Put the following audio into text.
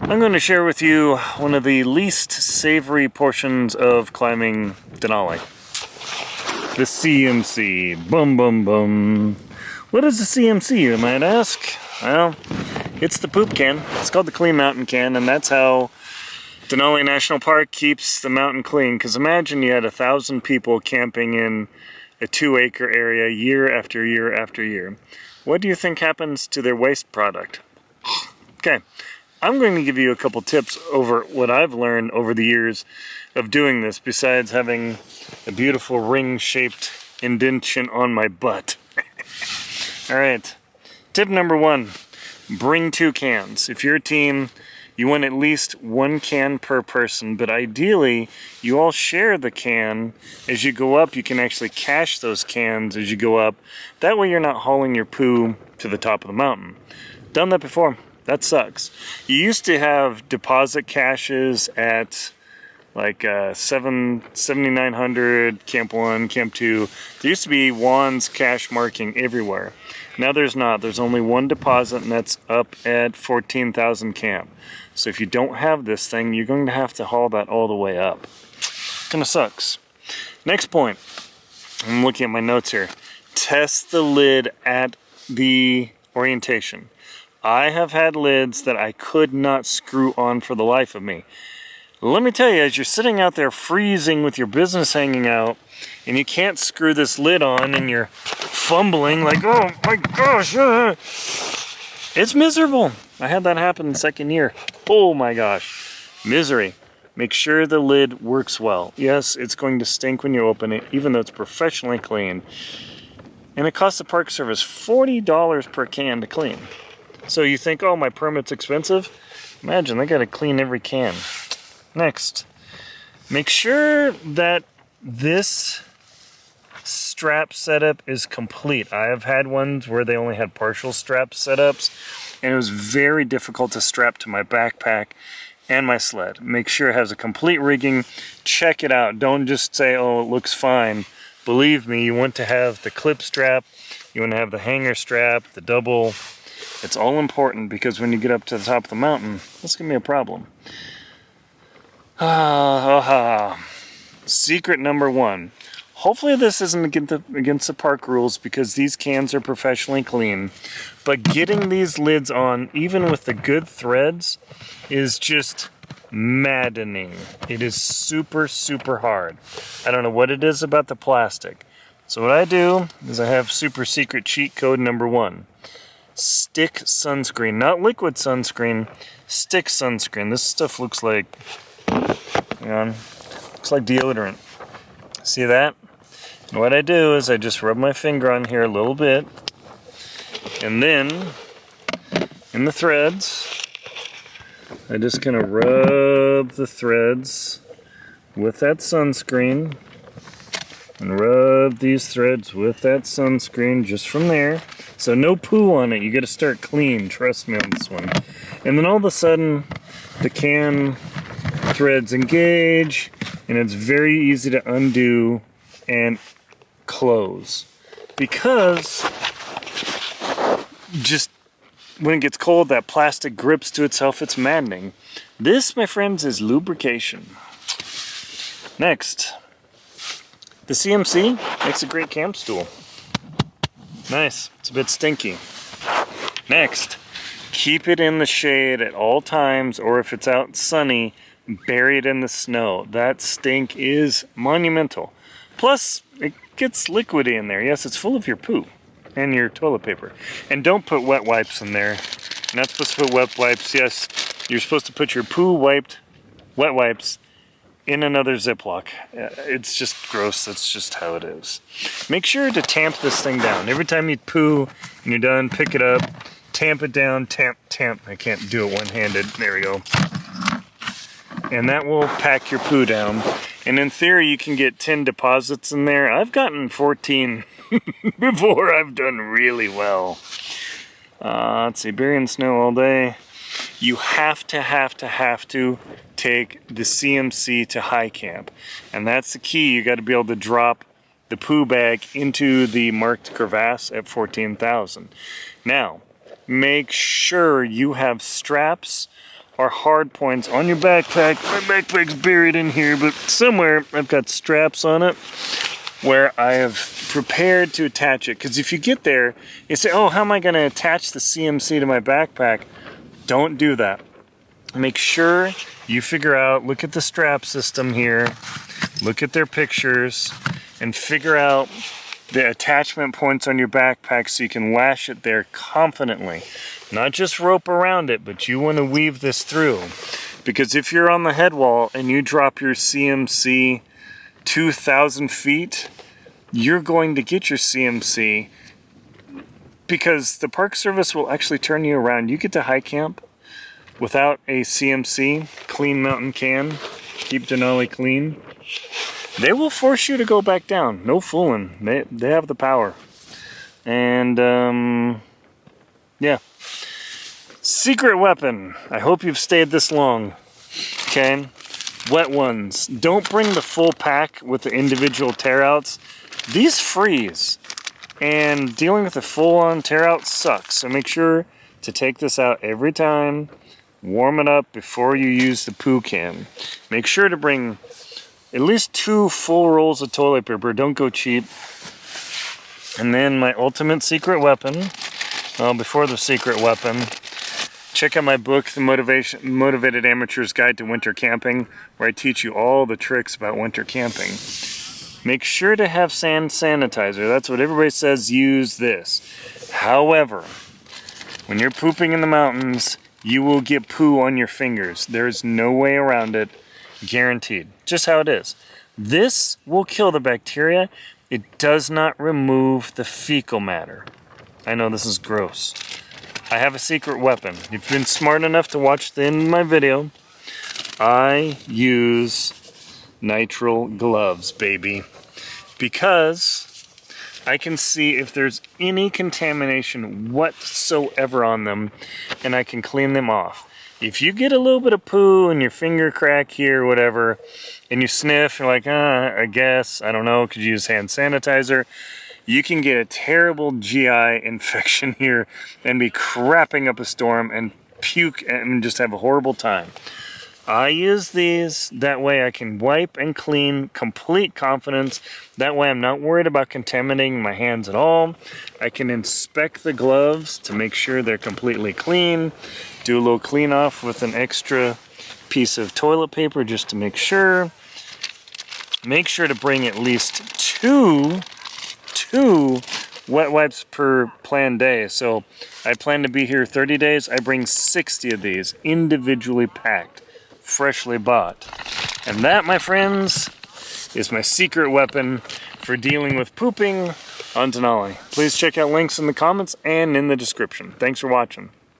I'm going to share with you one of the least savory portions of climbing Denali. The CMC. Bum bum bum. What is the CMC, you might ask? Well, it's the poop can. It's called the Clean Mountain Can, and that's how Denali National Park keeps the mountain clean. Because imagine you had 1,000 people camping in a 2-acre area year after year after year. What do you think happens to their waste product? Okay. I'm going to give you a couple tips over what I've learned over the years of doing this, besides having a beautiful ring-shaped indentation on my butt. All right, tip number 1, bring 2 cans. If you're a team, you want at least 1 can per person, but ideally, you all share the can. As you go up, you can actually cache those cans as you go up. That way you're not hauling your poo to the top of the mountain. Done that before. That sucks. You used to have deposit caches at like 7,900, Camp 1, Camp 2. There used to be Juan's cache marking everywhere. Now there's not. There's only 1 deposit, and that's up at 14,000 camp. So if you don't have this thing, you're going to have to haul that all the way up. Kind of sucks. Next point. I'm looking at my notes here. Test the lid at the orientation. I have had lids that I could not screw on for the life of me. Let me tell you, as you're sitting out there freezing with your business hanging out, and you can't screw this lid on, and you're fumbling like, oh my gosh, it's miserable. I had that happen the second year. Oh my gosh, misery. Make sure the lid works well. Yes, it's going to stink when you open it, even though it's professionally clean. And it costs the Park Service $40 per can to clean. So you think, oh, my permit's expensive? Imagine, they gotta clean every can. Next, make sure that this strap setup is complete. I have had ones where they only had partial strap setups, and it was very difficult to strap to my backpack and my sled. Make sure it has a complete rigging. Check it out. Don't just say, oh, it looks fine. Believe me, you want to have the clip strap, you want to have the hanger strap, the double. It's all important, because when you get up to the top of the mountain, that's going to be a problem. Secret number 1. Hopefully this isn't against the park rules, because these cans are professionally clean. But getting these lids on, even with the good threads, is just maddening. It is super, super hard. I don't know what it is about the plastic. So what I do is I have super secret cheat code number 1. Stick sunscreen, not liquid sunscreen, stick sunscreen. This stuff looks like, hang on, looks like deodorant. See that? And what I do is I just rub my finger on here a little bit, and then in the threads, I just kind of rub the threads with that sunscreen, and rub these threads with that sunscreen just from there. So no poo on it. You got to start clean. Trust me on this one. And then all of a sudden, the can threads engage, and it's very easy to undo and close. Because just when it gets cold, that plastic grips to itself. It's maddening. This, my friends, is lubrication. Next, the CMC makes a great camp stool. Nice. It's a bit stinky. Next, keep it in the shade at all times, or if it's out sunny, bury it in the snow. That stink is monumental. Plus, it gets liquidy in there. Yes, it's full of your poo and your toilet paper. And don't put wet wipes in there. You're not supposed to put wet wipes. Yes, you're supposed to put your wet wipes in another Ziploc. It's just gross. That's just how it is. Make sure to tamp this thing down. Every time you poo and you're done, pick it up, tamp it down, tamp. I can't do it one-handed. There we go. And that will pack your poo down. And in theory, you can get 10 deposits in there. I've gotten 14 before. I've done really well. Let's see, burying snow all day. You have to take the CMC to high camp. And that's the key. You got to be able to drop the poo bag into the marked crevasse at 14,000. Now, make sure you have straps are hard points on your backpack. My backpack's buried in here, but somewhere I've got straps on it where I have prepared to attach it. Because if you get there, you say, oh, how am I going to attach the CMC to my backpack? Don't do that. Make sure you figure out, look at the strap system here, look at their pictures, and figure out the attachment points on your backpack so you can lash it there confidently. Not just rope around it, but you want to weave this through. Because if you're on the head wall and you drop your CMC 2,000 feet, you're going to get your CMC because the Park Service will actually turn you around. You get to high camp without a CMC, clean mountain can, keep Denali clean. They will force you to go back down. No fooling. They have the power. And, yeah. Secret weapon. I hope you've stayed this long. Okay? Wet ones. Don't bring the full pack with the individual tear-outs. These freeze. And dealing with a full-on tear-out sucks. So make sure to take this out every time. Warm it up before you use the poo can. Make sure to bring at least 2 full rolls of toilet paper. Don't go cheap. And then my ultimate secret weapon. Well, before the secret weapon, check out my book, The Motivated Amateur's Guide to Winter Camping, where I teach you all the tricks about winter camping. Make sure to have sand sanitizer. That's what everybody says, use this. However, when you're pooping in the mountains, you will get poo on your fingers. There's no way around it. Guaranteed. Just how it is. This will kill the bacteria. It does not remove the fecal matter. I know this is gross. I have a secret weapon. If you've been smart enough to watch the end of my video, I use nitrile gloves, baby. Because I can see if there's any contamination whatsoever on them, and I can clean them off. If you get a little bit of poo in your finger crack here or whatever, and you sniff, you're like, I guess, I don't know, could you use hand sanitizer? You can get a terrible GI infection here and be crapping up a storm and puke and just have a horrible time. I use these, that way I can wipe and clean, complete confidence. That way I'm not worried about contaminating my hands at all. I can inspect the gloves to make sure they're completely clean. Do a little clean off with an extra piece of toilet paper just to make sure. Make sure to bring at least two wet wipes per planned day. So I plan to be here 30 days. I bring 60 of these individually packed, freshly bought. And that, my friends, is my secret weapon for dealing with pooping on Denali. Please check out links in the comments and in the description. Thanks for watching.